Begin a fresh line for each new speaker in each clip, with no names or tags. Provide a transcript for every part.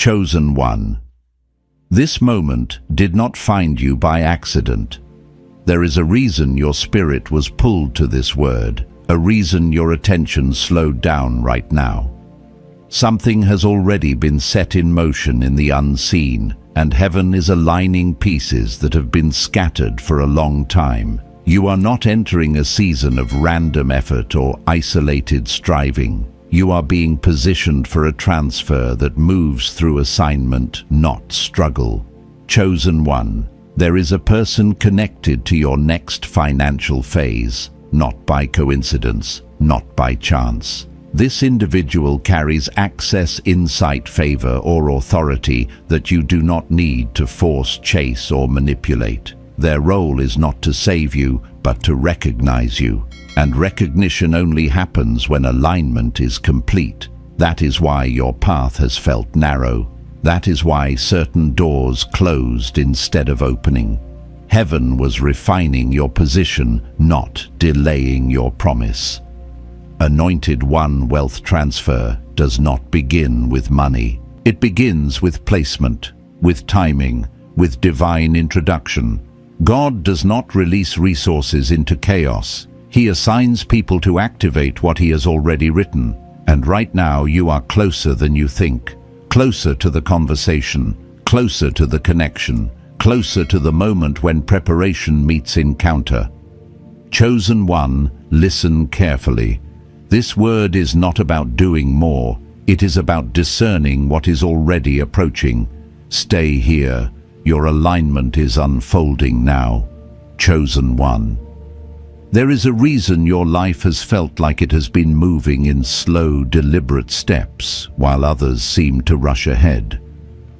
Chosen one. This moment did not find you by accident. There is a reason your spirit was pulled to this word, a reason your attention slowed down right now. Something has already been set in motion in the unseen, and heaven is aligning pieces that have been scattered for a long time. You are not entering a season of random effort or isolated striving. You are being positioned for a transfer that moves through assignment, not struggle. Chosen one. There is a person connected to your next financial phase, not by coincidence, not by chance. This individual carries access, insight, favor, or authority that you do not need to force, chase, or manipulate. Their role is not to save you, but to recognize you. And recognition only happens when alignment is complete. That is why your path has felt narrow. That is why certain doors closed instead of opening. Heaven was refining your position, not delaying your promise. Anointed one wealth transfer does not begin with money. It begins with placement, with timing, with divine introduction. God does not release resources into chaos. He assigns people to activate what He has already written. And right now you are closer than you think. Closer to the conversation, closer to the connection, closer to the moment when preparation meets encounter. Chosen one, listen carefully. This word is not about doing more. It is about discerning what is already approaching. Stay here. Your alignment is unfolding now. Chosen one. There is a reason your life has felt like it has been moving in slow, deliberate steps, while others seem to rush ahead.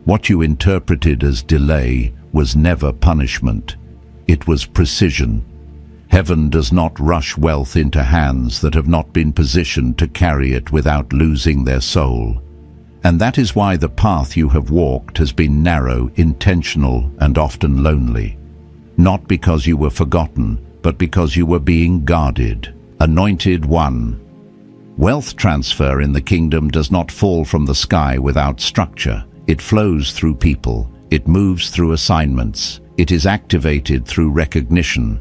What you interpreted as delay was never punishment. It was precision. Heaven does not rush wealth into hands that have not been positioned to carry it without losing their soul. And that is why the path you have walked has been narrow, intentional, and often lonely. Not because you were forgotten, but because you were being guarded. Anointed one. Wealth transfer in the kingdom does not fall from the sky without structure. It flows through people. It moves through assignments. It is activated through recognition.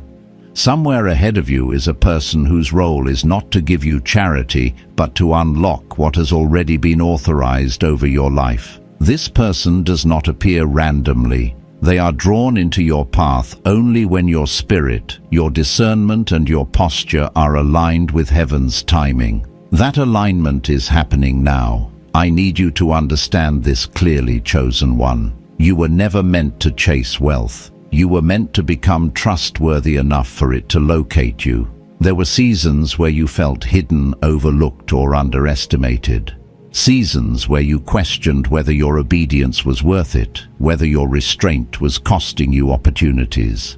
Somewhere ahead of you is a person whose role is not to give you charity, but to unlock what has already been authorized over your life. This person does not appear randomly. They are drawn into your path only when your spirit, your discernment, and your posture are aligned with heaven's timing. That alignment is happening now. I need you to understand this clearly, chosen one. You were never meant to chase wealth. You were meant to become trustworthy enough for it to locate you. There were seasons where you felt hidden, overlooked, or underestimated. Seasons where you questioned whether your obedience was worth it, whether your restraint was costing you opportunities.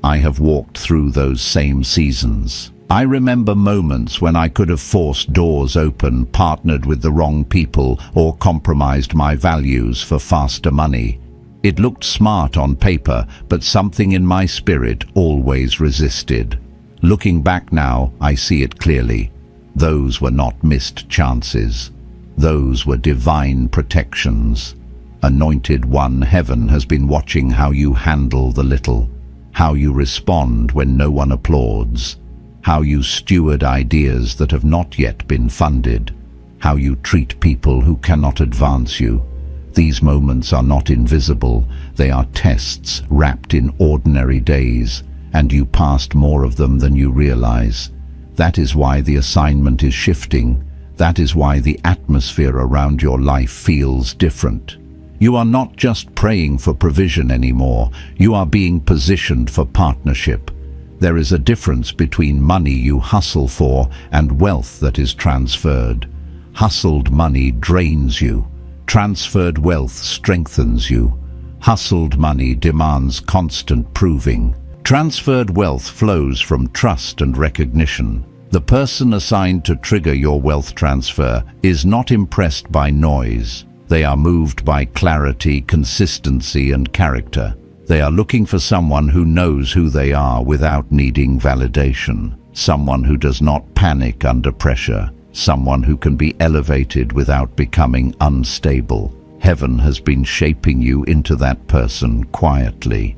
I have walked through those same seasons. I remember moments when I could have forced doors open, partnered with the wrong people, or compromised my values for faster money. It looked smart on paper, but something in my spirit always resisted. Looking back now, I see it clearly. Those were not missed chances. Those were divine protections. Anointed one, heaven has been watching how you handle the little, how you respond when no one applauds, how you steward ideas that have not yet been funded, how you treat people who cannot advance you. These moments are not invisible. They are tests wrapped in ordinary days, and you passed more of them than you realize. That is why the assignment is shifting. That is why the atmosphere around your life feels different. You are not just praying for provision anymore. You are being positioned for partnership. There is a difference between money you hustle for and wealth that is transferred. Hustled money drains you. Transferred wealth strengthens you. Hustled money demands constant proving. Transferred wealth flows from trust and recognition. The person assigned to trigger your wealth transfer is not impressed by noise. They are moved by clarity, consistency, and character. They are looking for someone who knows who they are without needing validation. Someone who does not panic under pressure. Someone who can be elevated without becoming unstable. Heaven has been shaping you into that person quietly.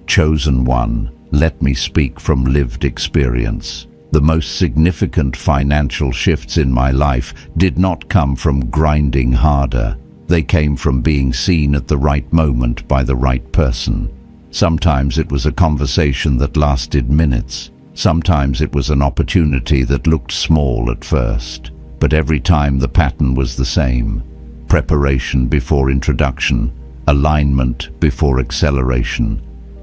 Chosen one, let me speak from lived experience. The most significant financial shifts in my life did not come from grinding harder. They came from being seen at the right moment by the right person. Sometimes it was a conversation that lasted minutes. Sometimes it was an opportunity that looked small at first. But every time the pattern was the same. Preparation before introduction, alignment before acceleration.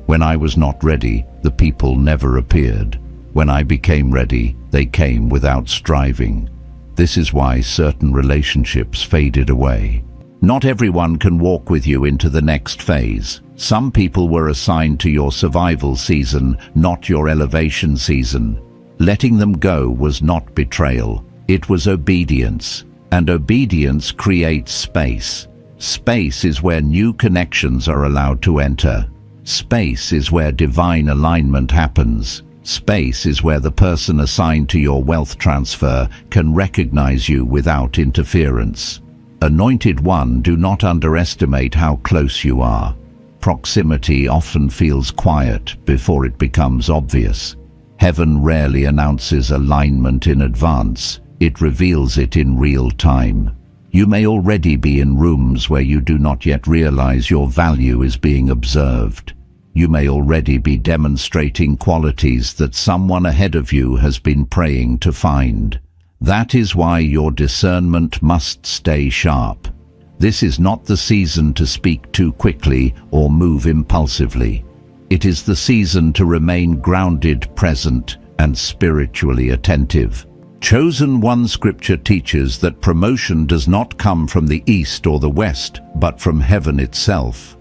When I was not ready, the people never appeared. When I became ready, they came without striving. This is why certain relationships faded away. Not everyone can walk with you into the next phase. Some people were assigned to your survival season, not your elevation season. Letting them go was not betrayal. It was obedience. And obedience creates space. Space is where new connections are allowed to enter. Space is where divine alignment happens. Space is where the person assigned to your wealth transfer can recognize you without interference. Anointed one, do not underestimate how close you are. Proximity often feels quiet before it becomes obvious. Heaven rarely announces alignment in advance. It reveals it in real time. You may already be in rooms where you do not yet realize your value is being observed. You may already be demonstrating qualities that someone ahead of you has been praying to find. That is why your discernment must stay sharp. This is not the season to speak too quickly or move impulsively. It is the season to remain grounded, present, and spiritually attentive. Chosen one scripture teaches that promotion does not come from the east or the west, but from heaven itself.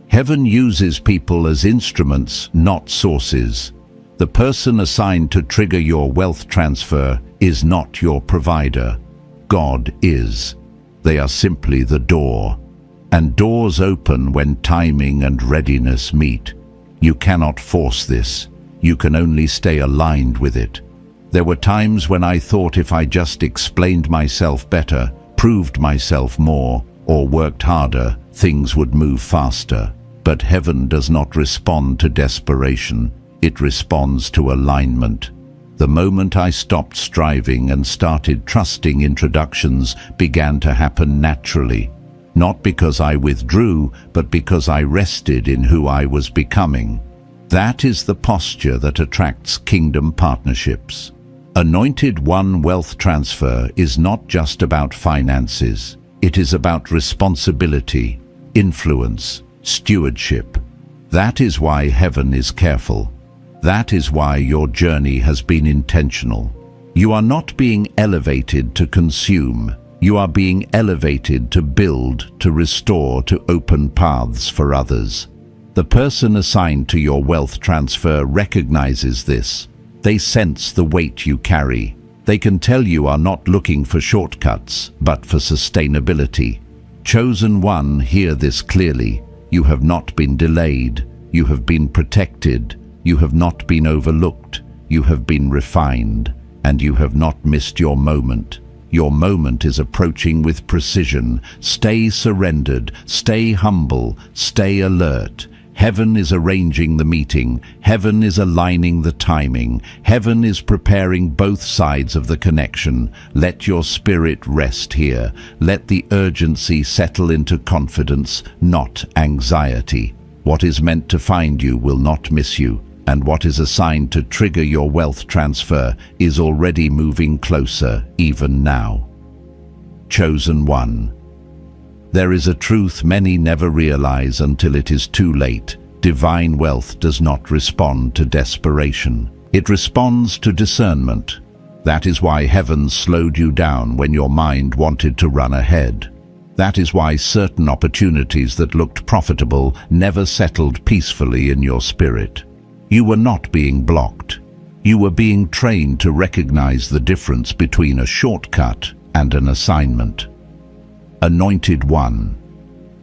Heaven uses people as instruments, not sources. The person assigned to trigger your wealth transfer is not your provider. God is. They are simply the door. And doors open when timing and readiness meet. You cannot force this. You can only stay aligned with it. There were times when I thought if I just explained myself better, proved myself more, or worked harder, things would move faster. But heaven does not respond to desperation. It responds to alignment. The moment I stopped striving and started trusting, introductions began to happen naturally. Not because I withdrew, but because I rested in who I was becoming. That is the posture that attracts kingdom partnerships. Anointed one wealth transfer is not just about finances. It is about responsibility, influence, stewardship. That is why heaven is careful. That is why your journey has been intentional. You are not being elevated to consume. You are being elevated to build, to restore, to open paths for others. The person assigned to your wealth transfer recognizes this. They sense the weight you carry. They can tell you are not looking for shortcuts, but for sustainability. Chosen one, hear this clearly. You have not been delayed. You have been protected. You have not been overlooked. You have been refined. And you have not missed your moment. Your moment is approaching with precision. Stay surrendered. Stay humble. Stay alert. Heaven is arranging the meeting. Heaven is aligning the timing. Heaven is preparing both sides of the connection. Let your spirit rest here. Let the urgency settle into confidence, not anxiety. What is meant to find you will not miss you, and what is assigned to trigger your wealth transfer is already moving closer, even now. Chosen one. There is a truth many never realize until it is too late. Divine wealth does not respond to desperation. It responds to discernment. That is why heaven slowed you down when your mind wanted to run ahead. That is why certain opportunities that looked profitable never settled peacefully in your spirit. You were not being blocked. You were being trained to recognize the difference between a shortcut and an assignment. Anointed one.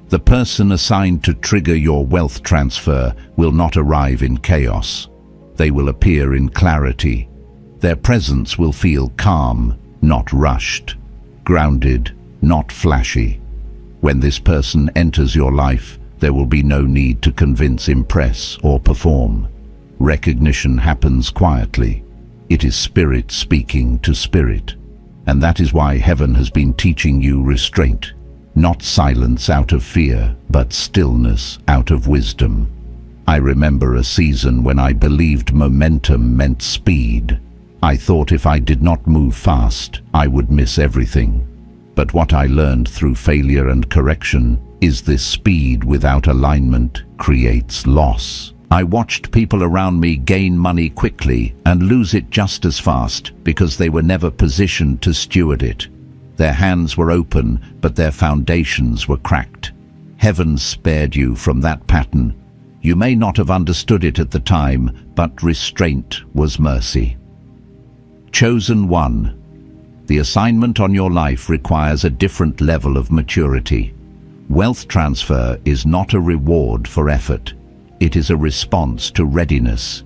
The person assigned to trigger your wealth transfer will not arrive in chaos. They will appear in clarity. Their presence will feel calm, not rushed. Grounded, not flashy. When this person enters your life, there will be no need to convince, impress, or perform. Recognition happens quietly. It is spirit speaking to spirit. And that is why heaven has been teaching you restraint. Not silence out of fear, but stillness out of wisdom. I remember a season when I believed momentum meant speed. I thought if I did not move fast, I would miss everything. But what I learned through failure and correction is this speed without alignment creates loss. I watched people around me gain money quickly and lose it just as fast because they were never positioned to steward it. Their hands were open, but their foundations were cracked. Heaven spared you from that pattern. You may not have understood it at the time, but restraint was mercy. Chosen one. The assignment on your life requires a different level of maturity. Wealth transfer is not a reward for effort. It is a response to readiness.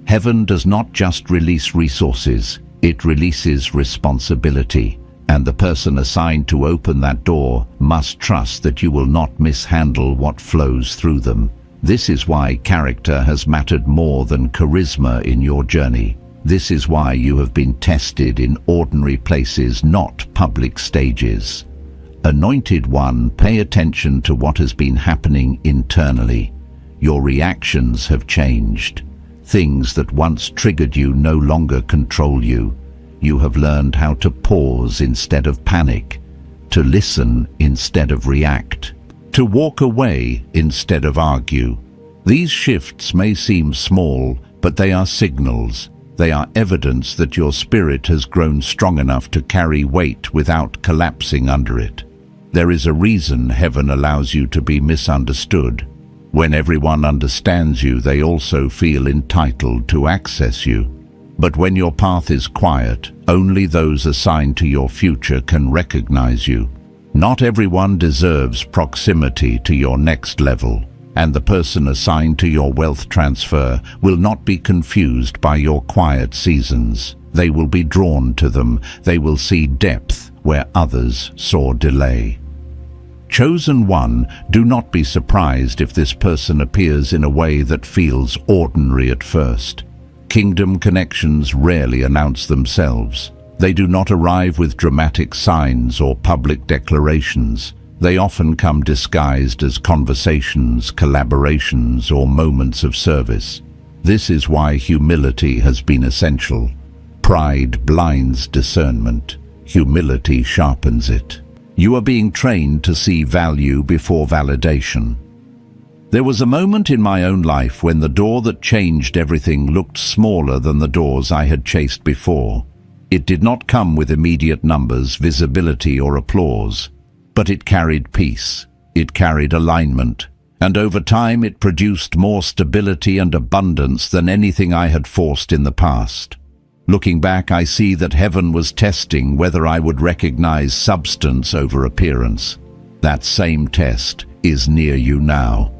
Heaven does not just release resources, it releases responsibility. And the person assigned to open that door must trust that you will not mishandle what flows through them. This is why character has mattered more than charisma in your journey. This is why you have been tested in ordinary places, not public stages. Anointed one, pay attention to what has been happening internally. Your reactions have changed. Things that once triggered you no longer control you. You have learned how to pause instead of panic, to listen instead of react, to walk away instead of argue. These shifts may seem small, but they are signals. They are evidence that your spirit has grown strong enough to carry weight without collapsing under it. There is a reason heaven allows you to be misunderstood. When everyone understands you, they also feel entitled to access you. But when your path is quiet, only those assigned to your future can recognize you. Not everyone deserves proximity to your next level, and the person assigned to your wealth transfer will not be confused by your quiet seasons. They will be drawn to them. They will see depth where others saw delay. Chosen one, do not be surprised if this person appears in a way that feels ordinary at first. Kingdom connections rarely announce themselves. They do not arrive with dramatic signs or public declarations. They often come disguised as conversations, collaborations, or moments of service. This is why humility has been essential. Pride blinds discernment. Humility sharpens it. You are being trained to see value before validation. There was a moment in my own life when the door that changed everything looked smaller than the doors I had chased before. It did not come with immediate numbers, visibility, or applause, but it carried peace. It carried alignment. And over time it produced more stability and abundance than anything I had forced in the past. Looking back, I see that heaven was testing whether I would recognize substance over appearance. That same test is near you now.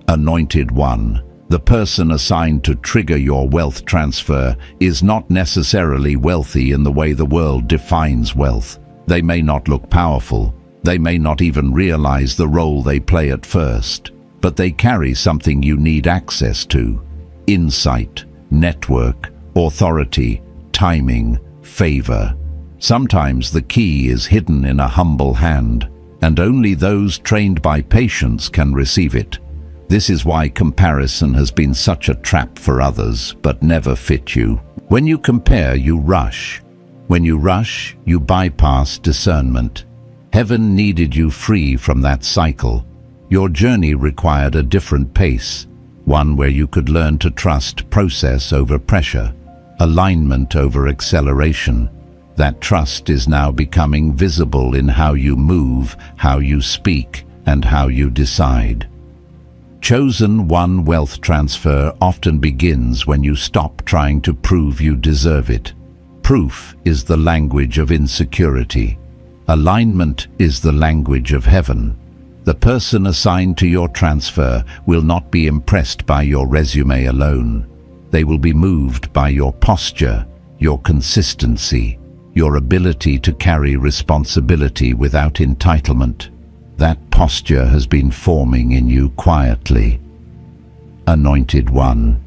Anointed one, the person assigned to trigger your wealth transfer is not necessarily wealthy in the way the world defines wealth. They may not look powerful. They may not even realize the role they play at first, but they carry something you need access to: insight, network, authority, timing, favor. Sometimes the key is hidden in a humble hand, and only those trained by patience can receive it. This is why comparison has been such a trap for others, but never fit you. When you compare, you rush. When you rush, you bypass discernment. Heaven needed you free from that cycle. Your journey required a different pace, one where you could learn to trust process over pressure, alignment over acceleration. That trust is now becoming visible in how you move, how you speak, and how you decide. Chosen one, wealth transfer often begins when you stop trying to prove you deserve it. Proof is the language of insecurity. Alignment is the language of heaven. The person assigned to your transfer will not be impressed by your resume alone. They will be moved by your posture, your consistency, your ability to carry responsibility without entitlement. That posture has been forming in you quietly. Anointed One.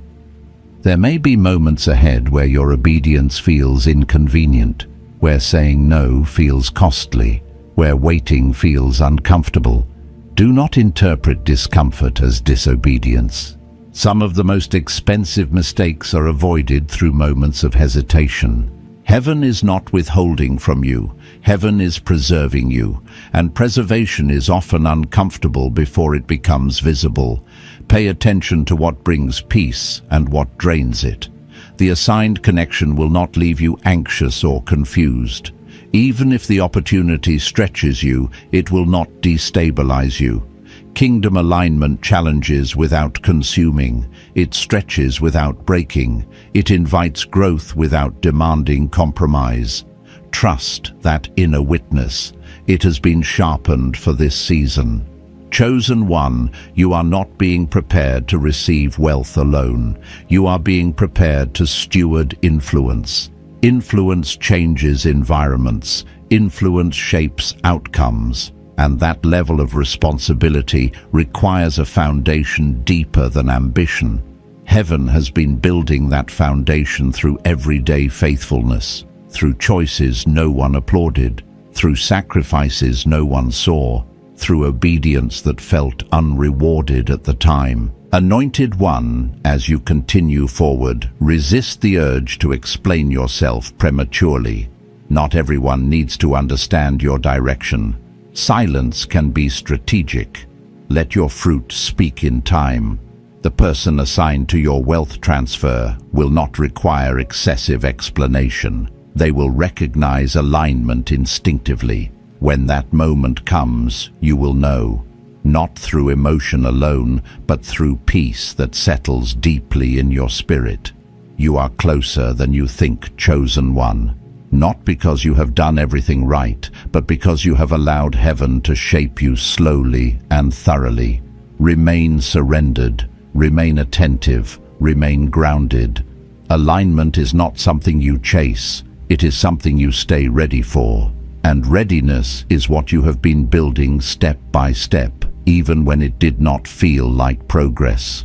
There may be moments ahead where your obedience feels inconvenient, where saying no feels costly, where waiting feels uncomfortable. Do not interpret discomfort as disobedience. Some of the most expensive mistakes are avoided through moments of hesitation. Heaven is not withholding from you. Heaven is preserving you, and preservation is often uncomfortable before it becomes visible. Pay attention to what brings peace and what drains it. The assigned connection will not leave you anxious or confused. Even if the opportunity stretches you, it will not destabilize you. Kingdom alignment challenges without consuming. It stretches without breaking. It invites growth without demanding compromise. Trust that inner witness. It has been sharpened for this season. Chosen One, you are not being prepared to receive wealth alone. You are being prepared to steward influence. Influence changes environments. Influence shapes outcomes. And that level of responsibility requires a foundation deeper than ambition. Heaven has been building that foundation through everyday faithfulness, through choices no one applauded, through sacrifices no one saw, through obedience that felt unrewarded at the time. Anointed One, as you continue forward, resist the urge to explain yourself prematurely. Not everyone needs to understand your direction. Silence can be strategic. Let your fruit speak in time. The person assigned to your wealth transfer will not require excessive explanation. They will recognize alignment instinctively. When that moment comes, you will know, not through emotion alone, but through peace that settles deeply in your spirit. You are closer than you think, Chosen One. Not because you have done everything right, but because you have allowed heaven to shape you slowly and thoroughly. Remain surrendered, remain attentive, remain grounded. Alignment is not something you chase, it is something you stay ready for. And readiness is what you have been building step by step, even when it did not feel like progress.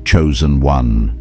Chosen One.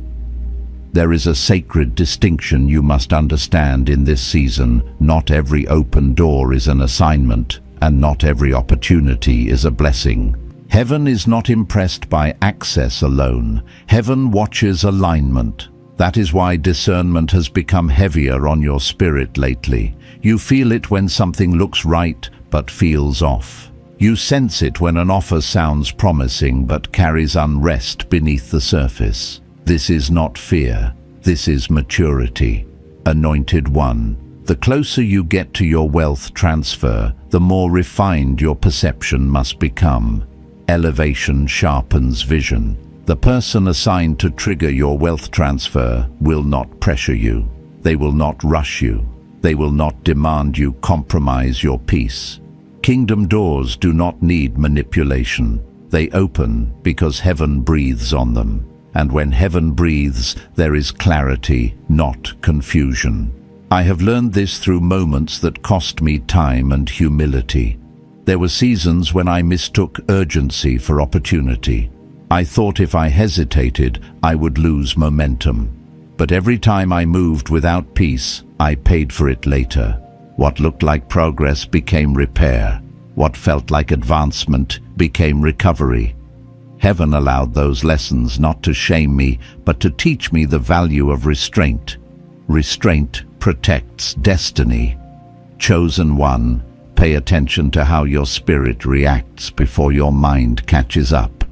There is a sacred distinction you must understand in this season. Not every open door is an assignment, and not every opportunity is a blessing. Heaven is not impressed by access alone. Heaven watches alignment. That is why discernment has become heavier on your spirit lately. You feel it when something looks right but feels off. You sense it when an offer sounds promising but carries unrest beneath the surface. This is not fear, this is maturity. Anointed One, the closer you get to your wealth transfer, the more refined your perception must become. Elevation sharpens vision. The person assigned to trigger your wealth transfer will not pressure you. They will not rush you. They will not demand you compromise your peace. Kingdom doors do not need manipulation. They open because heaven breathes on them. And when heaven breathes, there is clarity, not confusion. I have learned this through moments that cost me time and humility. There were seasons when I mistook urgency for opportunity. I thought if I hesitated, I would lose momentum. But every time I moved without peace, I paid for it later. What looked like progress became repair. What felt like advancement became recovery. Heaven allowed those lessons not to shame me, but to teach me the value of restraint. Restraint protects destiny. Chosen One, pay attention to how your spirit reacts before your mind catches up.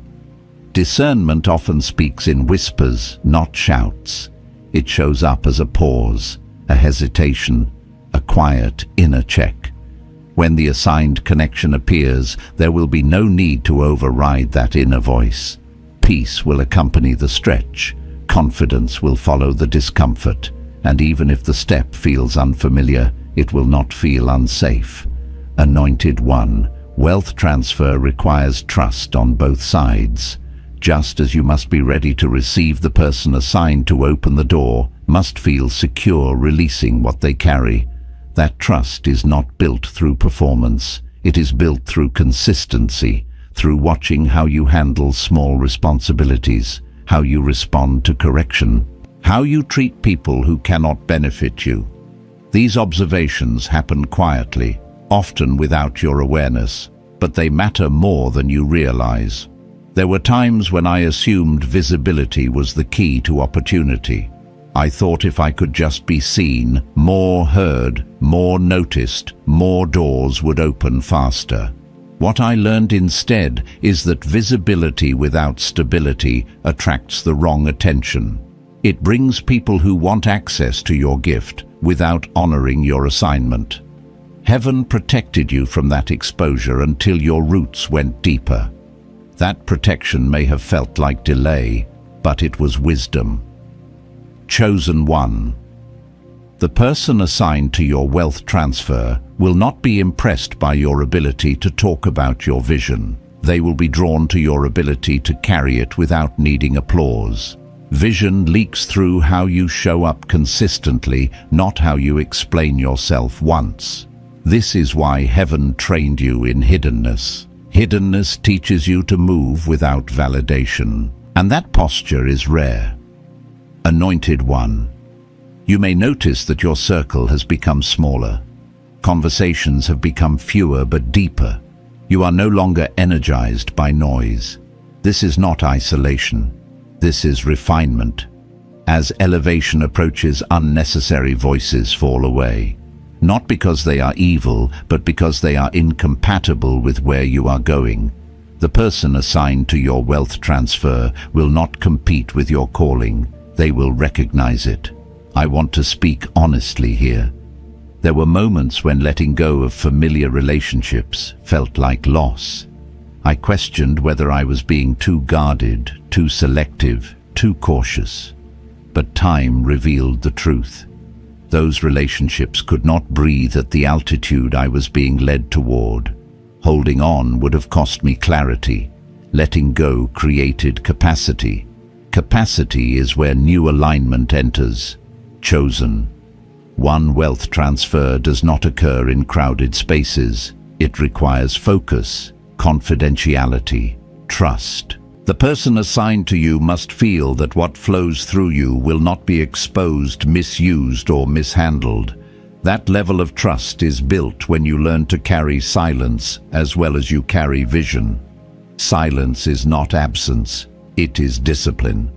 Discernment often speaks in whispers, not shouts. It shows up as a pause, a hesitation, a quiet inner check. When the assigned connection appears, there will be no need to override that inner voice. Peace will accompany the stretch. Confidence will follow the discomfort. And even if the step feels unfamiliar, it will not feel unsafe. Anointed One, wealth transfer requires trust on both sides. Just as you must be ready to receive, the person assigned to open the door must feel secure releasing what they carry. That trust is not built through performance. It is built through consistency, through watching how you handle small responsibilities, how you respond to correction, how you treat people who cannot benefit you. These observations happen quietly, often without your awareness, but they matter more than you realize. There were times when I assumed visibility was the key to opportunity. I thought if I could just be seen, more heard, more noticed, more doors would open faster. What I learned instead is that visibility without stability attracts the wrong attention. It brings people who want access to your gift without honoring your assignment. Heaven protected you from that exposure until your roots went deeper. That protection may have felt like delay, but it was wisdom. Chosen one. The person assigned to your wealth transfer will not be impressed by your ability to talk about your vision. They will be drawn to your ability to carry it without needing applause. Vision leaks through how you show up consistently, not how you explain yourself once. This is why heaven trained you in hiddenness. Hiddenness teaches you to move without validation, and that posture is rare. Anointed one. You may notice that your circle has become smaller. Conversations have become fewer but deeper. You are no longer energized by noise. This is not isolation. This is refinement. As elevation approaches, unnecessary voices fall away. Not because they are evil, but because they are incompatible with where you are going. The person assigned to your wealth transfer will not compete with your calling. They will recognize it. I want to speak honestly here. There were moments when letting go of familiar relationships felt like loss. I questioned whether I was being too guarded, too selective, too cautious. But time revealed the truth. Those relationships could not breathe at the altitude I was being led toward. Holding on would have cost me clarity. Letting go created capacity. Capacity is where new alignment enters. Chosen. One wealth transfer does not occur in crowded spaces. It requires focus, confidentiality, trust. The person assigned to you must feel that what flows through you will not be exposed, misused, or mishandled. That level of trust is built when you learn to carry silence as well as you carry vision. Silence is not absence, it is discipline.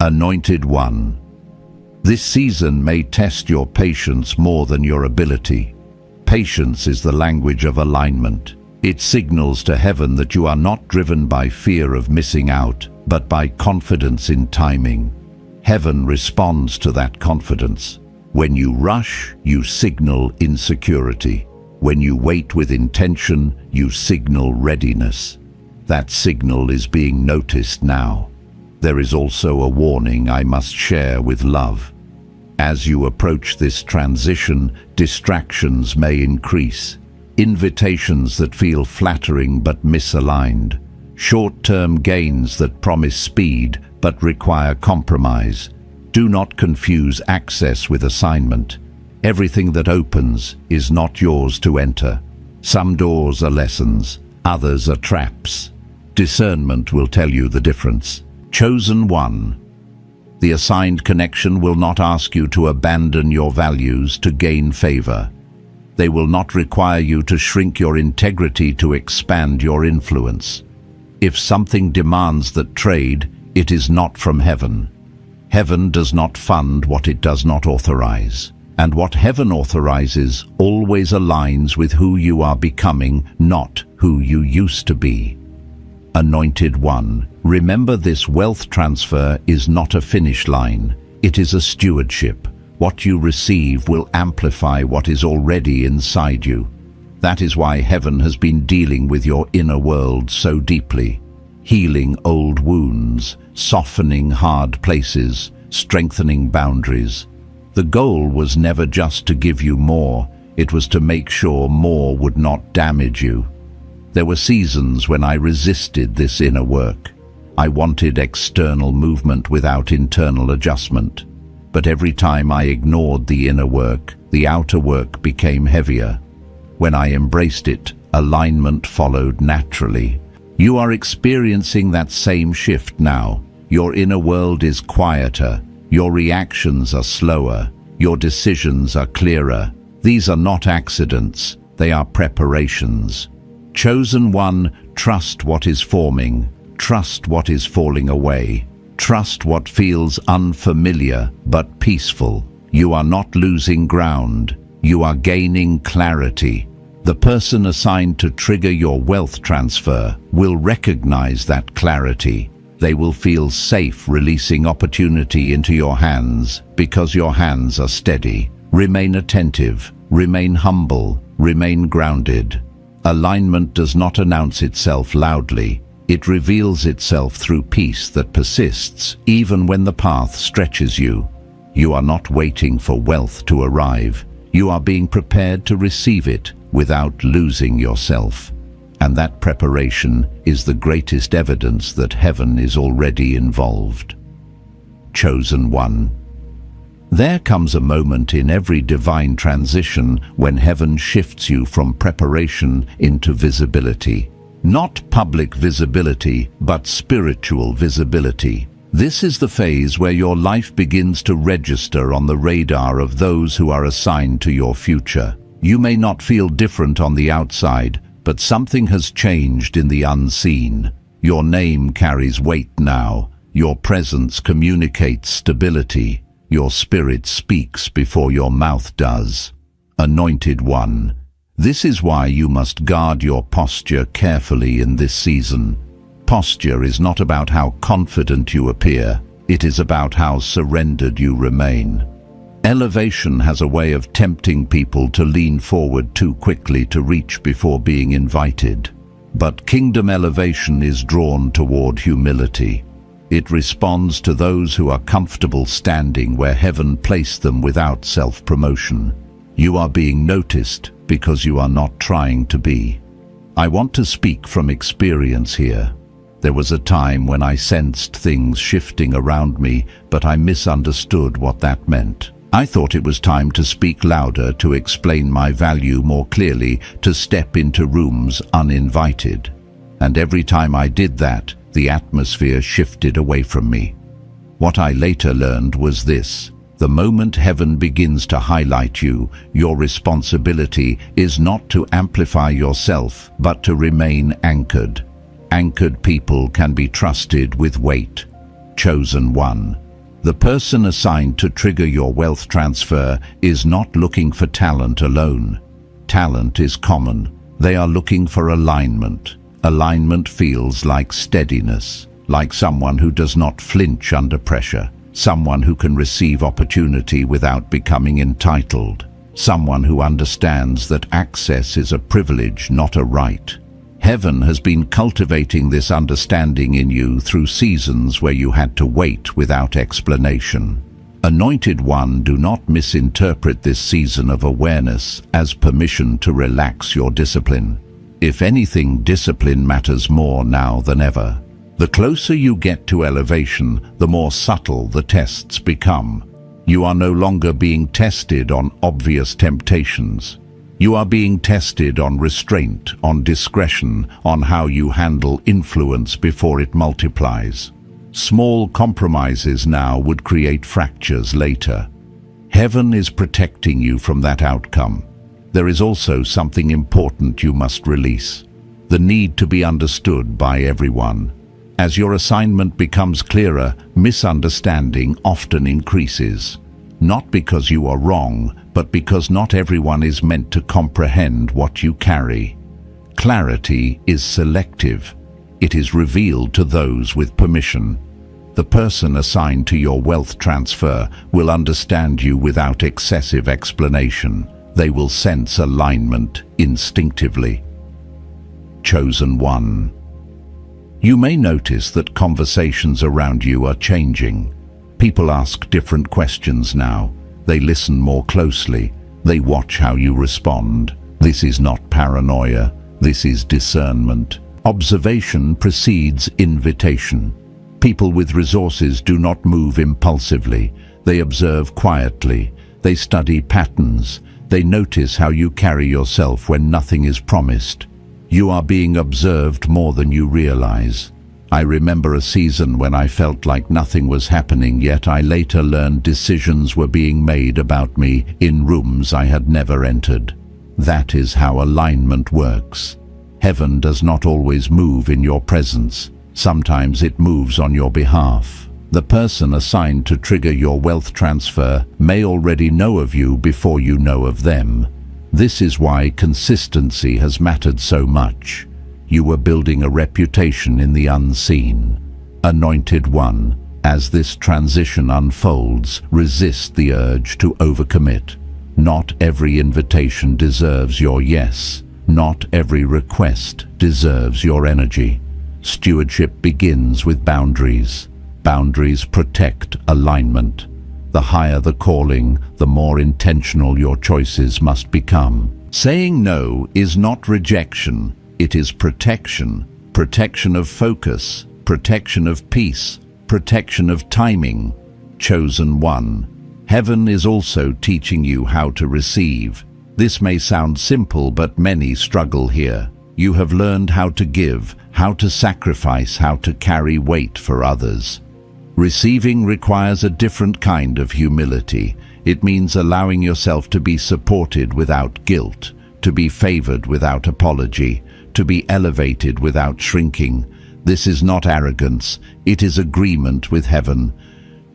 Anointed one. This season may test your patience more than your ability. Patience is the language of alignment. It signals to heaven that you are not driven by fear of missing out, but by confidence in timing. Heaven responds to that confidence. When you rush, you signal insecurity. When you wait with intention, you signal readiness. That signal is being noticed now. There is also a warning I must share with love. As you approach this transition, distractions may increase. Invitations that feel flattering but misaligned. Short-term gains that promise speed but require compromise. Do not confuse access with assignment. Everything that opens is not yours to enter. Some doors are lessons, others are traps. Discernment will tell you the difference. Chosen one. The assigned connection will not ask you to abandon your values to gain favor. They will not require you to shrink your integrity to expand your influence. If something demands that trade, it is not from heaven. Heaven does not fund what it does not authorize. And what heaven authorizes always aligns with who you are becoming, not who you used to be. Anointed one, remember this wealth transfer is not a finish line. It is a stewardship. What you receive will amplify what is already inside you. That is why heaven has been dealing with your inner world so deeply, healing old wounds, softening hard places, strengthening boundaries. The goal was never just to give you more, it was to make sure more would not damage you. There were seasons when I resisted this inner work. I wanted external movement without internal adjustment. But every time I ignored the inner work, the outer work became heavier. When I embraced it, alignment followed naturally. You are experiencing that same shift now. Your inner world is quieter, your reactions are slower, your decisions are clearer. These are not accidents, they are preparations. Chosen one, trust what is forming, trust what is falling away, trust what feels unfamiliar but peaceful. You are not losing ground, you are gaining clarity. The person assigned to trigger your wealth transfer will recognize that clarity. They will feel safe releasing opportunity into your hands because your hands are steady. Remain attentive, remain humble, remain grounded. Alignment does not announce itself loudly. It reveals itself through peace that persists even when the path stretches you. You are not waiting for wealth to arrive. You are being prepared to receive it without losing yourself. And that preparation is the greatest evidence that heaven is already involved. Chosen one. There comes a moment in every divine transition when heaven shifts you from preparation into visibility. Not public visibility, but spiritual visibility. This is the phase where your life begins to register on the radar of those who are assigned to your future. You may not feel different on the outside, but something has changed in the unseen. Your name carries weight now. Your presence communicates stability. Your spirit speaks before your mouth does. Anointed one. This is why you must guard your posture carefully in this season. Posture is not about how confident you appear. It is about how surrendered you remain. Elevation has a way of tempting people to lean forward too quickly to reach before being invited. But kingdom elevation is drawn toward humility. It responds to those who are comfortable standing where heaven placed them without self-promotion. You are being noticed because you are not trying to be. I want to speak from experience here. There was a time when I sensed things shifting around me, but I misunderstood what that meant. I thought it was time to speak louder, to explain my value more clearly, to step into rooms uninvited. And every time I did that, the atmosphere shifted away from me. What I later learned was this: the moment heaven begins to highlight you, your responsibility is not to amplify yourself, but to remain anchored. Anchored people can be trusted with weight. Chosen one. The person assigned to trigger your wealth transfer is not looking for talent alone. Talent is common. They are looking for alignment. Alignment feels like steadiness, like someone who does not flinch under pressure, someone who can receive opportunity without becoming entitled, someone who understands that access is a privilege, not a right. Heaven has been cultivating this understanding in you through seasons where you had to wait without explanation. Anointed one, do not misinterpret this season of awareness as permission to relax your discipline. If anything, discipline matters more now than ever. The closer you get to elevation, the more subtle the tests become. You are no longer being tested on obvious temptations. You are being tested on restraint, on discretion, on how you handle influence before it multiplies. Small compromises now would create fractures later. Heaven is protecting you from that outcome. There is also something important you must release: the need to be understood by everyone. As your assignment becomes clearer, misunderstanding often increases. Not because you are wrong, but because not everyone is meant to comprehend what you carry. Clarity is selective. It is revealed to those with permission. The person assigned to your wealth transfer will understand you without excessive explanation. They will sense alignment instinctively. Chosen one. You may notice that conversations around you are changing. People ask different questions now. They listen more closely. They watch how you respond. This is not paranoia. This is discernment. Observation precedes invitation. People with resources do not move impulsively. They observe quietly. They study patterns. They notice how you carry yourself when nothing is promised. You are being observed more than you realize. I remember a season when I felt like nothing was happening, yet I later learned decisions were being made about me in rooms I had never entered. That is how alignment works. Heaven does not always move in your presence. Sometimes it moves on your behalf. The person assigned to trigger your wealth transfer may already know of you before you know of them. This is why consistency has mattered so much. You were building a reputation in the unseen. Anointed One, as this transition unfolds, resist the urge to overcommit. Not every invitation deserves your yes. Not every request deserves your energy. Stewardship begins with boundaries. Boundaries protect alignment. The higher the calling, the more intentional your choices must become. Saying no is not rejection. It is protection. Protection of focus, protection of peace, protection of timing. Chosen One. Heaven is also teaching you how to receive. This may sound simple, but many struggle here. You have learned how to give, how to sacrifice, how to carry weight for others. Receiving requires a different kind of humility. It means allowing yourself to be supported without guilt, to be favored without apology, to be elevated without shrinking. This is not arrogance, it is agreement with heaven.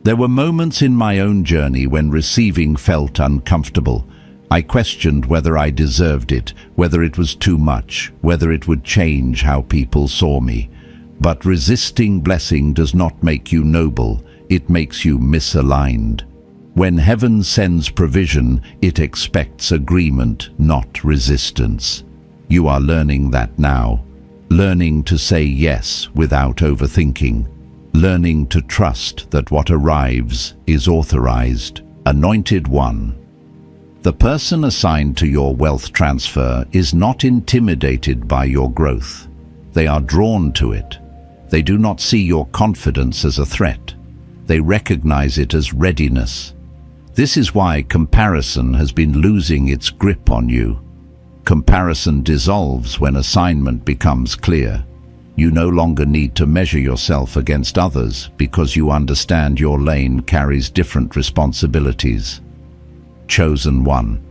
There were moments in my own journey when receiving felt uncomfortable. I questioned whether I deserved it, whether it was too much, whether it would change how people saw me. But resisting blessing does not make you noble, it makes you misaligned. When heaven sends provision, it expects agreement, not resistance. You are learning that now. Learning to say yes without overthinking. Learning to trust that what arrives is authorized. Anointed One. The person assigned to your wealth transfer is not intimidated by your growth. They are drawn to it. They do not see your confidence as a threat. They recognize it as readiness. This is why comparison has been losing its grip on you. Comparison dissolves when assignment becomes clear. You no longer need to measure yourself against others because you understand your lane carries different responsibilities. Chosen One.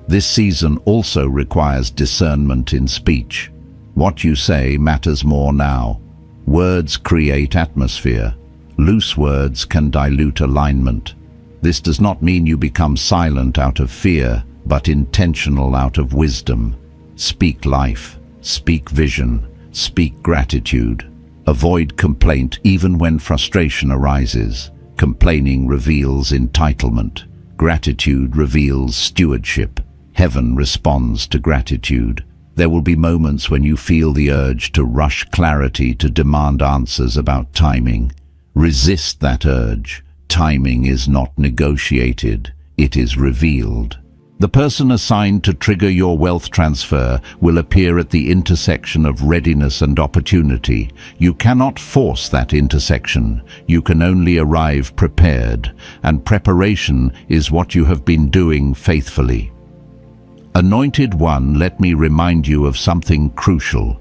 This season also requires discernment in speech. What you say matters more now. Words create atmosphere. Loose words can dilute alignment. This does not mean you become silent out of fear, but intentional out of wisdom. Speak life, speak vision, speak gratitude. Avoid complaint even when frustration arises. Complaining reveals entitlement. Gratitude reveals stewardship. Heaven responds to gratitude. There will be moments when you feel the urge to rush clarity, to demand answers about timing. Resist that urge. Timing is not negotiated, it is revealed. The person assigned to trigger your wealth transfer will appear at the intersection of readiness and opportunity. You cannot force that intersection. You can only arrive prepared, and preparation is what you have been doing faithfully. Anointed One, let me remind you of something crucial.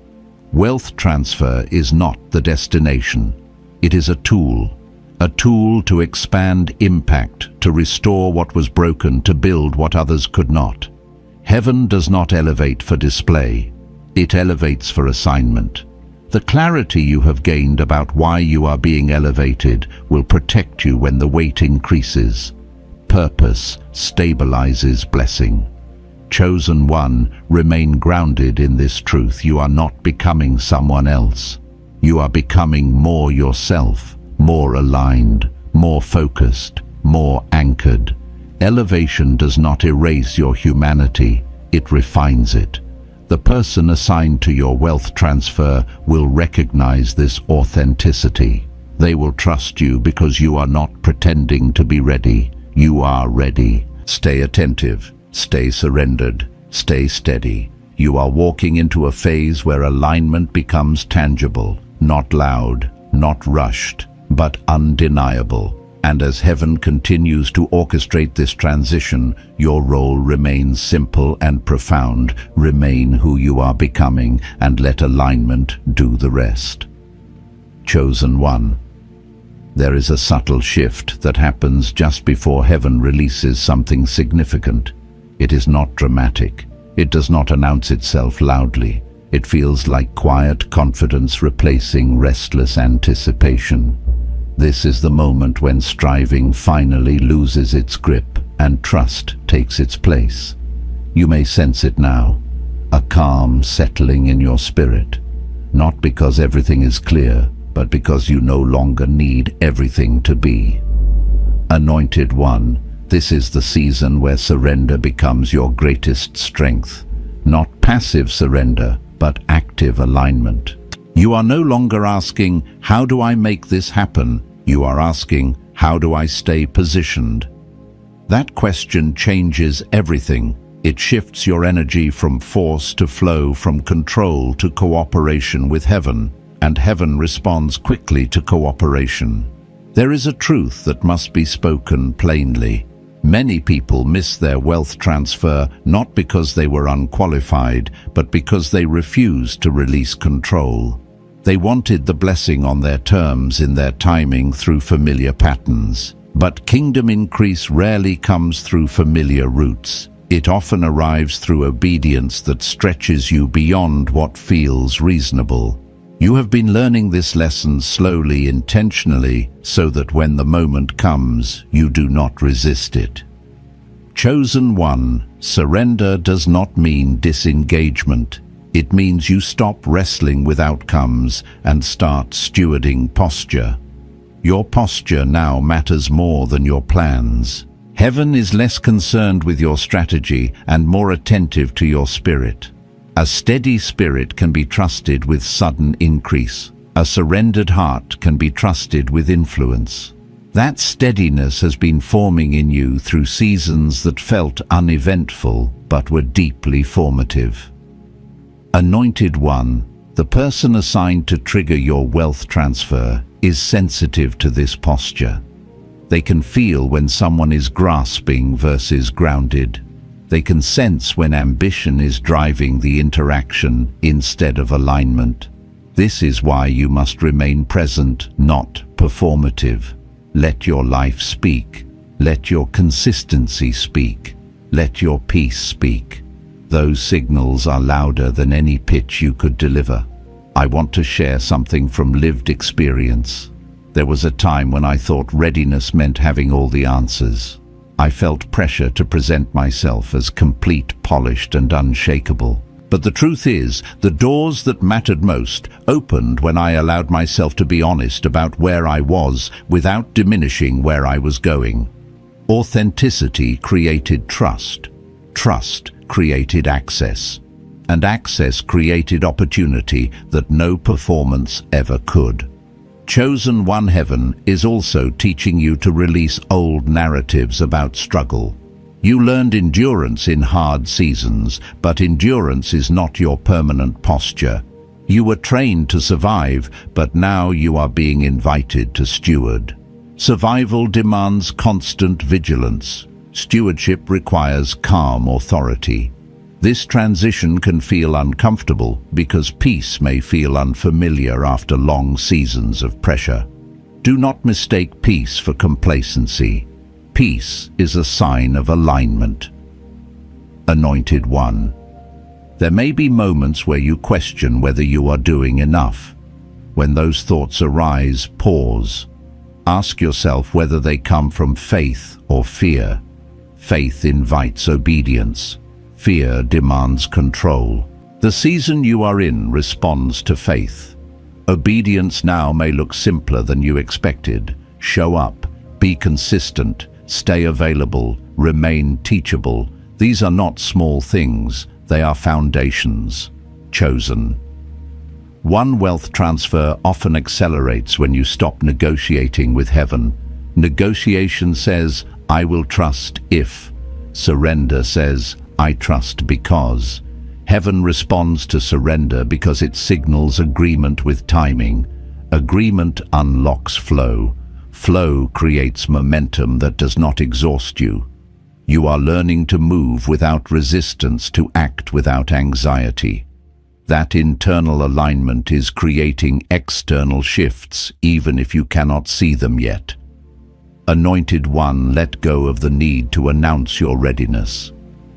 Wealth transfer is not the destination. It is a tool to expand impact, to restore what was broken, to build what others could not. Heaven does not elevate for display. It elevates for assignment. The clarity you have gained about why you are being elevated will protect you when the weight increases. Purpose stabilizes blessing. Chosen One, remain grounded in this truth. You are not becoming someone else. You are becoming more yourself, more aligned, more focused, more anchored. Elevation does not erase your humanity, it refines it. The person assigned to your wealth transfer will recognize this authenticity. They will trust you because you are not pretending to be ready. You are ready. Stay attentive. Stay surrendered, stay steady. You are walking into a phase where alignment becomes tangible, not loud, not rushed, but undeniable. And as heaven continues to orchestrate this transition, your role remains simple and profound. Remain who you are becoming and let alignment do the rest. Chosen one. There is a subtle shift that happens just before heaven releases something significant. It is not dramatic. It does not announce itself loudly. It feels like quiet confidence replacing restless anticipation. This is the moment when striving finally loses its grip and trust takes its place. You may sense it now, a calm settling in your spirit, not because everything is clear, but because you no longer need everything to be. Anointed one, this is the season where surrender becomes your greatest strength. Not passive surrender, but active alignment. You are no longer asking, how do I make this happen? You are asking, how do I stay positioned? That question changes everything. It shifts your energy from force to flow, from control to cooperation with heaven, and heaven responds quickly to cooperation. There is a truth that must be spoken plainly. Many people miss their wealth transfer not because they were unqualified, but because they refused to release control. They wanted the blessing on their terms, in their timing, through familiar patterns. But kingdom increase rarely comes through familiar routes. It often arrives through obedience that stretches you beyond what feels reasonable. You have been learning this lesson slowly, intentionally, so that when the moment comes, you do not resist it. Chosen one, surrender does not mean disengagement. It means you stop wrestling with outcomes and start stewarding posture. Your posture now matters more than your plans. Heaven is less concerned with your strategy and more attentive to your spirit. A steady spirit can be trusted with sudden increase. A surrendered heart can be trusted with influence. That steadiness has been forming in you through seasons that felt uneventful but were deeply formative. Anointed one, the person assigned to trigger your wealth transfer, is sensitive to this posture. They can feel when someone is grasping versus grounded. They can sense when ambition is driving the interaction instead of alignment. This is why you must remain present, not performative. Let your life speak. Let your consistency speak. Let your peace speak. Those signals are louder than any pitch you could deliver. I want to share something from lived experience. There was a time when I thought readiness meant having all the answers. I felt pressure to present myself as complete, polished, and unshakable. But the truth is, the doors that mattered most opened when I allowed myself to be honest about where I was without diminishing where I was going. Authenticity created trust. Trust created access. And access created opportunity that no performance ever could. Chosen one, heaven is also teaching you to release old narratives about struggle. You learned endurance in hard seasons, but endurance is not your permanent posture. You were trained to survive, but now you are being invited to steward. Survival demands constant vigilance. Stewardship requires calm authority. This transition can feel uncomfortable because peace may feel unfamiliar after long seasons of pressure. Do not mistake peace for complacency. Peace is a sign of alignment. Anointed one. There may be moments where you question whether you are doing enough. When those thoughts arise, pause. Ask yourself whether they come from faith or fear. Faith invites obedience. Fear demands control. The season you are in responds to faith. Obedience now may look simpler than you expected. Show up, be consistent, stay available, remain teachable. These are not small things, they are foundations. Chosen. One, wealth transfer often accelerates when you stop negotiating with heaven. Negotiation says, I will trust if. Surrender says, I trust because. Heaven responds to surrender because it signals agreement with timing. Agreement unlocks flow. Flow creates momentum that does not exhaust you. You are learning to move without resistance, to act without anxiety. That internal alignment is creating external shifts, even if you cannot see them yet. Anointed One, let go of the need to announce your readiness.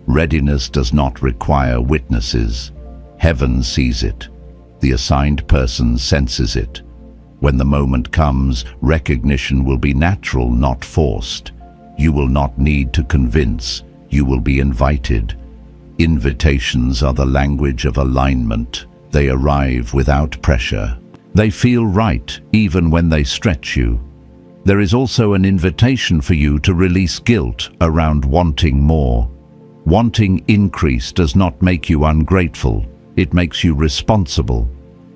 Readiness does not require witnesses. Heaven sees it. The assigned person senses it. When the moment comes, recognition will be natural, not forced. You will not need to convince. You will be invited. Invitations are the language of alignment. They arrive without pressure. They feel right, even when they stretch you. There is also an invitation for you to release guilt around wanting more. Wanting increase does not make you ungrateful. It makes you responsible.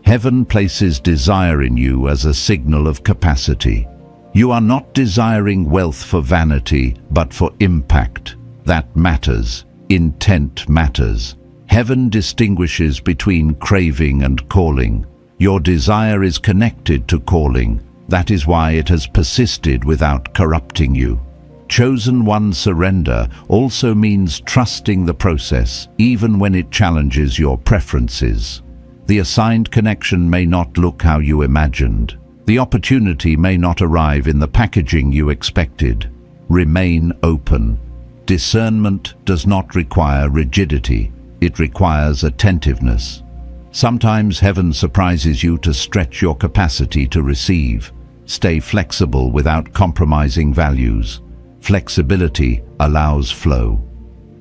Heaven places desire in you as a signal of capacity. You are not desiring wealth for vanity, but for impact. That matters. Intent matters. Heaven distinguishes between craving and calling. Your desire is connected to calling. That is why it has persisted without corrupting you. Chosen One, surrender also means trusting the process, even when it challenges your preferences. The assigned connection may not look how you imagined. The opportunity may not arrive in the packaging you expected. Remain open. Discernment does not require rigidity. It requires attentiveness. Sometimes heaven surprises you to stretch your capacity to receive. Stay flexible without compromising values. Flexibility allows flow.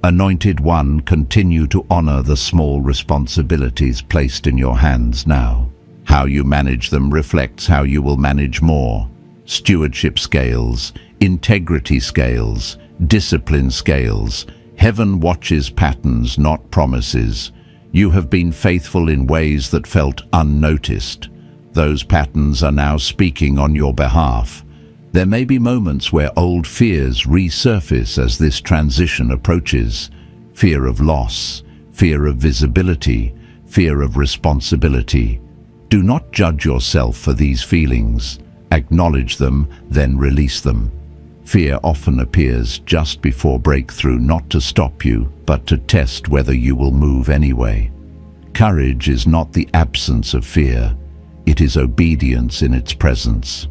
Anointed One, continue to honor the small responsibilities placed in your hands now. How you manage them reflects how you will manage more. Stewardship scales, integrity scales, discipline scales. Heaven watches patterns, not promises. You have been faithful in ways that felt unnoticed. Those patterns are now speaking on your behalf. There may be moments where old fears resurface as this transition approaches. Fear of loss, fear of visibility, fear of responsibility. Do not judge yourself for these feelings. Acknowledge them, then release them. Fear often appears just before breakthrough, not to stop you, but to test whether you will move anyway. Courage is not the absence of fear. It is obedience in its presence.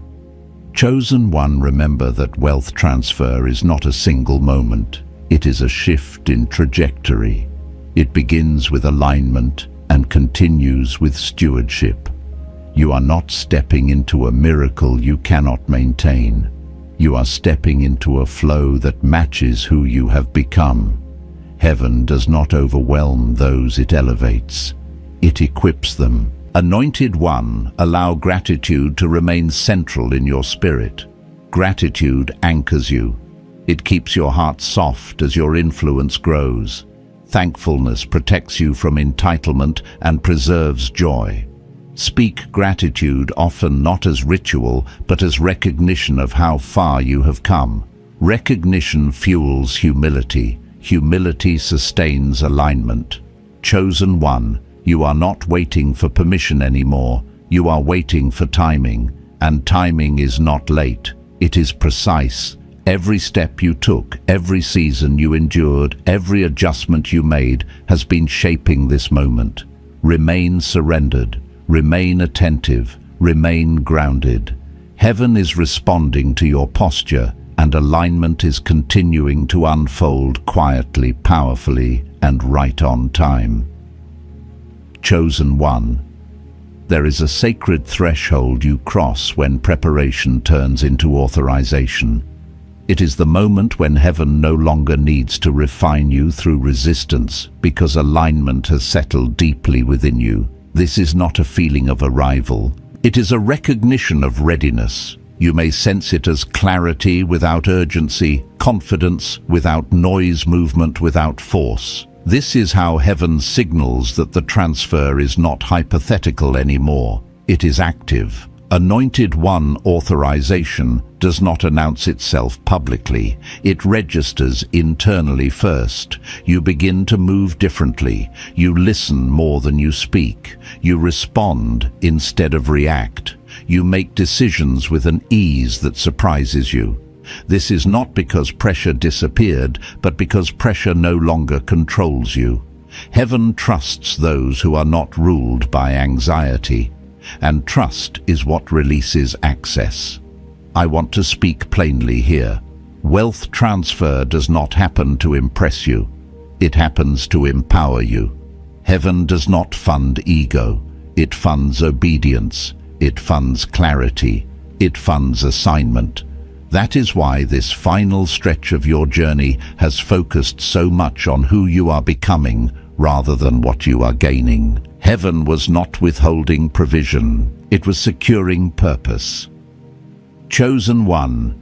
Chosen One, remember that wealth transfer is not a single moment. It is a shift in trajectory. It begins with alignment and continues with stewardship. You are not stepping into a miracle you cannot maintain. You are stepping into a flow that matches who you have become. Heaven does not overwhelm those it elevates. It equips them. Anointed One, allow gratitude to remain central in your spirit. Gratitude anchors you. It keeps your heart soft as your influence grows. Thankfulness protects you from entitlement and preserves joy. Speak gratitude, often not as ritual, but as recognition of how far you have come. Recognition fuels humility. Humility sustains alignment. Chosen One, you are not waiting for permission anymore. You are waiting for timing, and timing is not late. It is precise. Every step you took, every season you endured, every adjustment you made has been shaping this moment. Remain surrendered. Remain attentive. Remain grounded. Heaven is responding to your posture, and alignment is continuing to unfold quietly, powerfully, and right on time. Chosen One, there is a sacred threshold you cross when preparation turns into authorization. It is the moment when heaven no longer needs to refine you through resistance, because alignment has settled deeply within you. This is not a feeling of arrival. It is a recognition of readiness. You may sense it as clarity without urgency, confidence without noise, movement without force. This is how heaven signals that the transfer is not hypothetical anymore. It is active. Anointed One authorization does not announce itself publicly. It registers internally first. You begin to move differently. You listen more than you speak. You respond instead of react. You make decisions with an ease that surprises you. This is not because pressure disappeared, but because pressure no longer controls you. Heaven trusts those who are not ruled by anxiety. And trust is what releases access. I want to speak plainly here. Wealth transfer does not happen to impress you. It happens to empower you. Heaven does not fund ego. It funds obedience. It funds clarity. It funds assignment. That is why this final stretch of your journey has focused so much on who you are becoming rather than what you are gaining. Heaven was not withholding provision. It was securing purpose. Chosen One.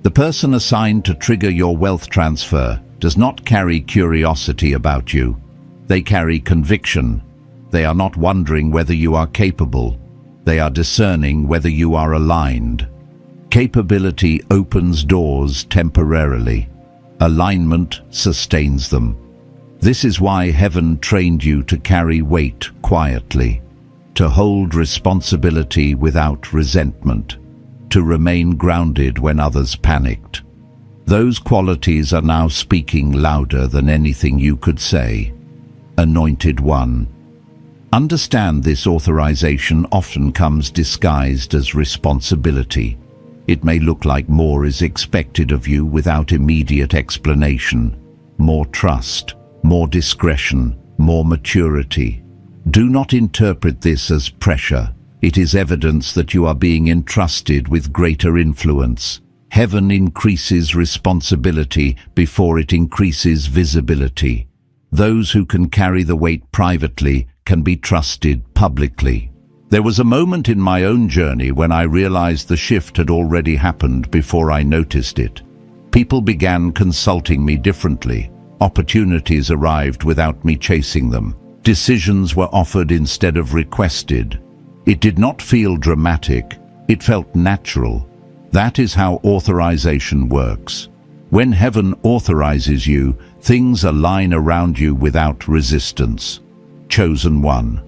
The person assigned to trigger your wealth transfer does not carry curiosity about you. They carry conviction. They are not wondering whether you are capable. They are discerning whether you are aligned. Capability opens doors temporarily. Alignment sustains them. This is why heaven trained you to carry weight quietly, to hold responsibility without resentment, to remain grounded when others panicked. Those qualities are now speaking louder than anything you could say. Anointed One. Understand this authorization often comes disguised as responsibility. It may look like more is expected of you without immediate explanation. More trust. More discretion, more maturity. Do not interpret this as pressure. It is evidence that you are being entrusted with greater influence. Heaven increases responsibility before it increases visibility. Those who can carry the weight privately can be trusted publicly. There was a moment in my own journey when I realized the shift had already happened before I noticed it. People began consulting me differently. Opportunities arrived without me chasing them. Decisions were offered instead of requested. It did not feel dramatic. It felt natural. That is how authorization works. When heaven authorizes you, things align around you without resistance. Chosen One.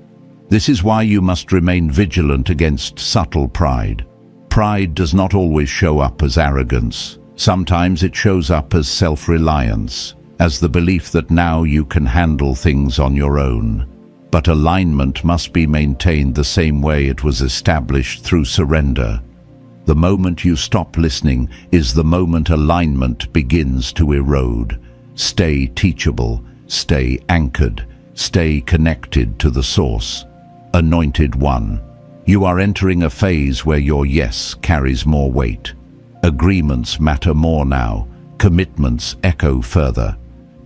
This is why you must remain vigilant against subtle pride. Pride does not always show up as arrogance. Sometimes it shows up as self-reliance, as the belief that now you can handle things on your own. But alignment must be maintained the same way it was established, through surrender. The moment you stop listening is the moment alignment begins to erode. Stay teachable, stay anchored, stay connected to the source. Anointed One. You are entering a phase where your yes carries more weight. Agreements matter more now. Commitments echo further.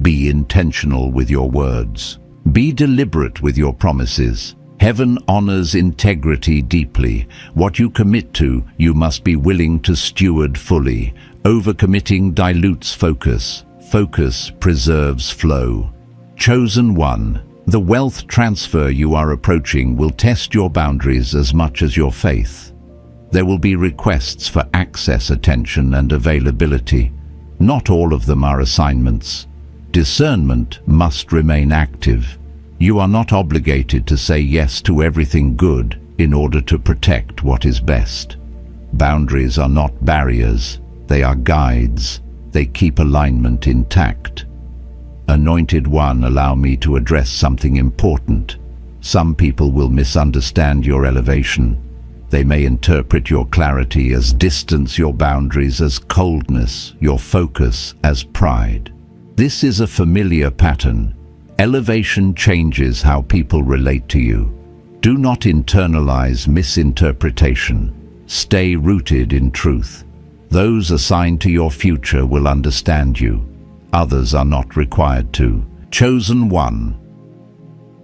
Be intentional with your words. Be deliberate with your promises. Heaven honors integrity deeply. What you commit to, you must be willing to steward fully. Overcommitting dilutes focus. Focus preserves flow. Chosen One. The wealth transfer you are approaching will test your boundaries as much as your faith. There will be requests for access, attention, and availability. Not all of them are assignments. Discernment must remain active. You are not obligated to say yes to everything good in order to protect what is best. Boundaries are not barriers, they are guides. They keep alignment intact. Anointed One, allow me to address something important. Some people will misunderstand your elevation. They may interpret your clarity as distance, your boundaries as coldness, your focus as pride. This is a familiar pattern. Elevation changes how people relate to you. Do not internalize misinterpretation. Stay rooted in truth. Those assigned to your future will understand you. Others are not required to. Chosen One.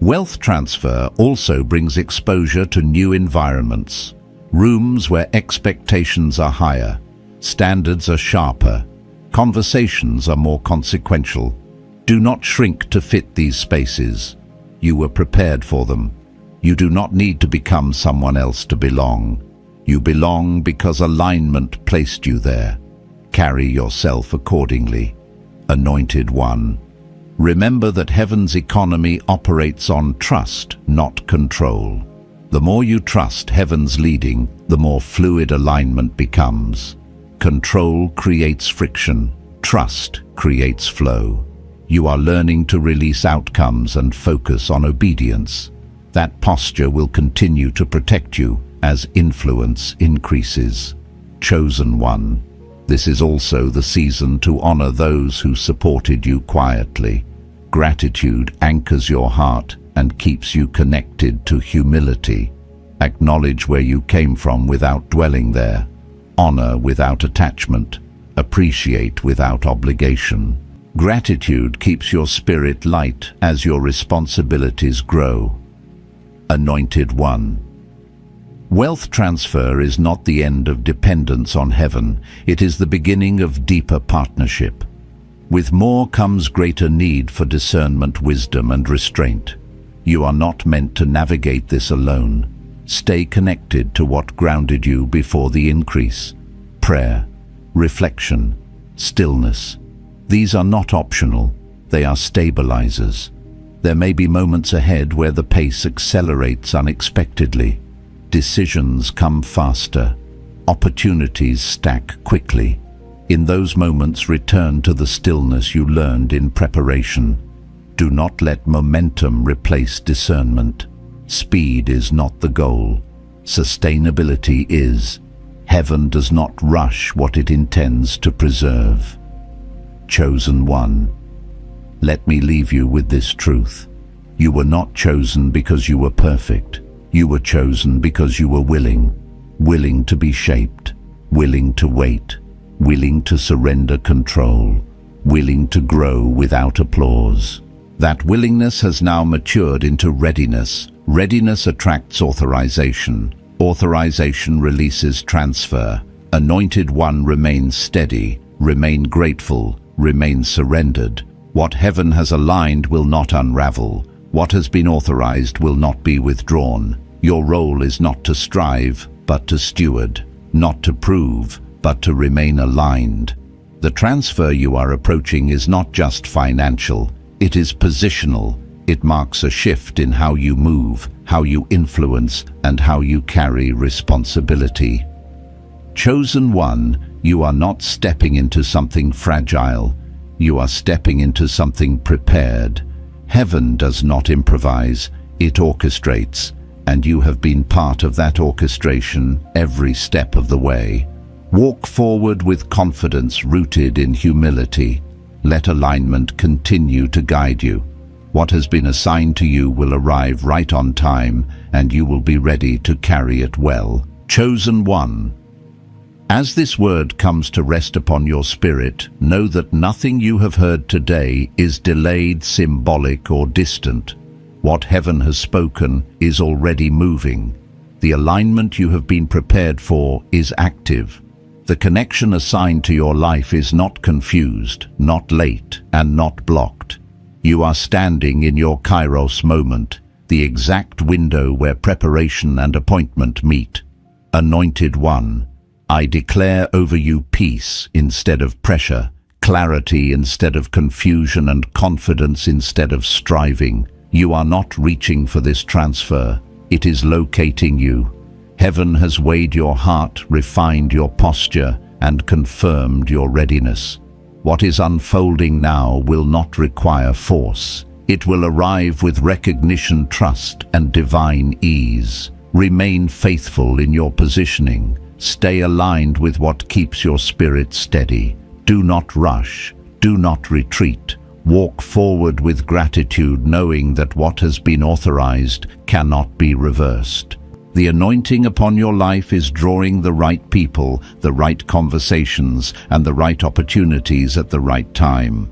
Wealth transfer also brings exposure to new environments. Rooms where expectations are higher, standards are sharper, conversations are more consequential. Do not shrink to fit these spaces. You were prepared for them. You do not need to become someone else to belong. You belong because alignment placed you there. Carry yourself accordingly. Anointed One. Remember that heaven's economy operates on trust, not control. The more you trust heaven's leading, the more fluid alignment becomes. Control creates friction. Trust creates flow. You are learning to release outcomes and focus on obedience. That posture will continue to protect you as influence increases. Chosen One. This is also the season to honor those who supported you quietly. Gratitude anchors your heart and keeps you connected to humility. Acknowledge where you came from without dwelling there. Honor without attachment. Appreciate without obligation. Gratitude keeps your spirit light as your responsibilities grow. Anointed One. Wealth transfer is not the end of dependence on heaven. It is the beginning of deeper partnership. With more comes greater need for discernment, wisdom, and restraint. You are not meant to navigate this alone. Stay connected to what grounded you before the increase. Prayer, reflection, stillness. These are not optional. They are stabilizers. There may be moments ahead where the pace accelerates unexpectedly. Decisions come faster. Opportunities stack quickly. In those moments, return to the stillness you learned in preparation. Do not let momentum replace discernment. Speed is not the goal. Sustainability is. Heaven does not rush what it intends to preserve. Chosen One. Let me leave you with this truth. You were not chosen because you were perfect. You were chosen because you were willing to be shaped, willing to wait, willing to surrender control, willing to grow without applause. That willingness has now matured into readiness. Readiness attracts authorization. Authorization releases transfer. Anointed One remains steady, remain grateful, remain surrendered. What heaven has aligned will not unravel. What has been authorized will not be withdrawn. Your role is not to strive, but to steward, not to prove, but to remain aligned. The transfer you are approaching is not just financial, it is positional. It marks a shift in how you move, how you influence, and how you carry responsibility. Chosen One, you are not stepping into something fragile. You are stepping into something prepared. Heaven does not improvise, it orchestrates, and you have been part of that orchestration every step of the way. Walk forward with confidence rooted in humility. Let alignment continue to guide you. What has been assigned to you will arrive right on time, and you will be ready to carry it well. Chosen One. As this word comes to rest upon your spirit, know that nothing you have heard today is delayed, symbolic, or distant. What heaven has spoken is already moving. The alignment you have been prepared for is active. The connection assigned to your life is not confused, not late, and not blocked. You are standing in your Kairos moment, the exact window where preparation and appointment meet. Anointed One. I declare over you peace instead of pressure, clarity instead of confusion, and confidence instead of striving. You are not reaching for this transfer. It is locating you. Heaven has weighed your heart, refined your posture, and confirmed your readiness. What is unfolding now will not require force. It will arrive with recognition, trust, and divine ease. Remain faithful in your positioning. Stay aligned with what keeps your spirit steady. Do not rush. Do not retreat. Walk forward with gratitude, knowing that what has been authorized cannot be reversed. The anointing upon your life is drawing the right people, the right conversations, and the right opportunities at the right time.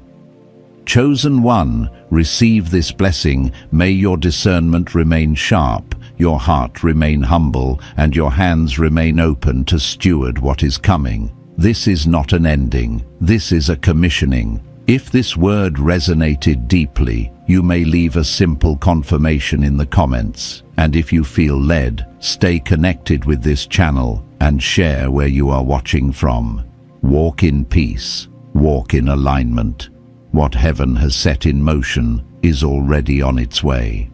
Chosen One, receive this blessing. May your discernment remain sharp, your heart remain humble, and your hands remain open to steward what is coming. This is not an ending. This is a commissioning. If this word resonated deeply, you may leave a simple confirmation in the comments. And if you feel led, stay connected with this channel. and share where you are watching from. Walk in peace, walk in alignment. What heaven has set in motion is already on its way.